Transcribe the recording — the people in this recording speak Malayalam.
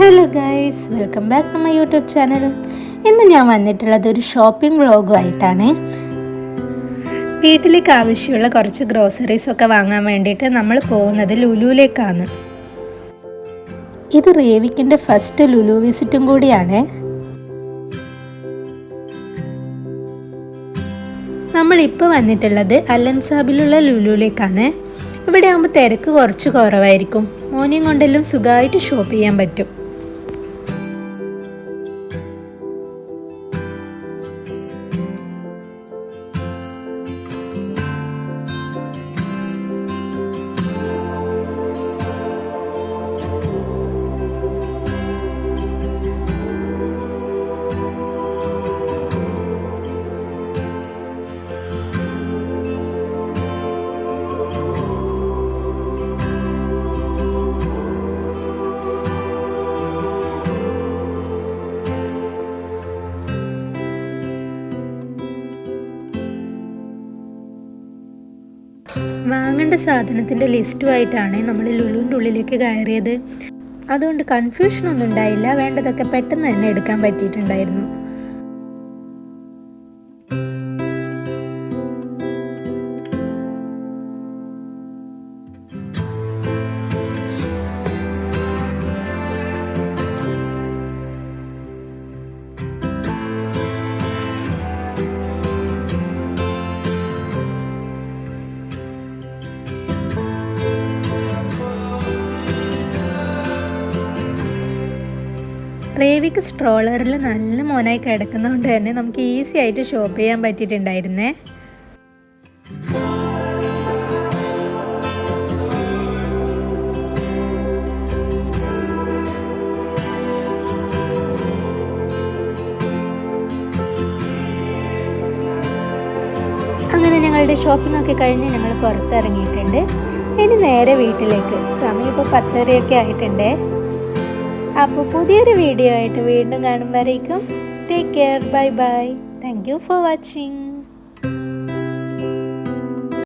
Hello guys, welcome back to my YouTube channel. ഇന്ന് ഞാൻ വന്നിട്ടുള്ളത് ഒരു ഷോപ്പിംഗ് വ്ളോഗുമായിട്ടാണ്. വീട്ടിലേക്ക് ആവശ്യമുള്ള കുറച്ച് ഗ്രോസറീസ് ഒക്കെ വാങ്ങാൻ വേണ്ടിയിട്ട് നമ്മൾ പോകുന്നത് ലുലുവിലേക്കാണ്. ഇത് റേവിക്കിൻ്റെ ഫസ്റ്റ് ലുലു വിസിറ്റും കൂടിയാണ്. നമ്മളിപ്പോൾ വന്നിട്ടുള്ളത് അലൻസാബിലുള്ള ലുലുവിലേക്കാണ്. ഇവിടെ ആകുമ്പോൾ തിരക്ക് കുറച്ച് കുറവായിരിക്കും. മോർണിംഗ് കൊണ്ടെല്ലാം സുഖമായിട്ട് ഷോപ്പ് ചെയ്യാൻ പറ്റും. വാങ്ങേണ്ട സാധനത്തിൻ്റെ ലിസ്റ്റുമായിട്ടാണ് നമ്മൾ ലുലുവിൻ്റെ ഉള്ളിലേക്ക് കയറിയത്. അതുകൊണ്ട് കൺഫ്യൂഷനൊന്നും ഉണ്ടായില്ല. വേണ്ടതൊക്കെ പെട്ടെന്ന് തന്നെ എടുക്കാൻ പറ്റിയിട്ടുണ്ടായിരുന്നു. റേവിക്ക് സ്ട്രോളറിൽ നല്ല മോനായി കിടക്കുന്നതുകൊണ്ട് തന്നെ നമുക്ക് ഈസി ആയിട്ട് ഷോപ്പ് ചെയ്യാൻ പറ്റിയിട്ടുണ്ടായിരുന്നേ. അങ്ങനെ ഞങ്ങളുടെ ഷോപ്പിംഗ് ഒക്കെ കഴിഞ്ഞ് ഞങ്ങൾ പുറത്തിറങ്ങിയിട്ടുണ്ട്. ഇനി നേരെ വീട്ടിലേക്ക്. സമയം ഇപ്പോൾ 10:30 ആയിട്ടുണ്ട്. അപ്പോൾ പുതിയൊരു വീഡിയോ ആയിട്ട് വീണ്ടും കാണുമ്പോഴേക്കും take care, bye bye. Thank you for watching.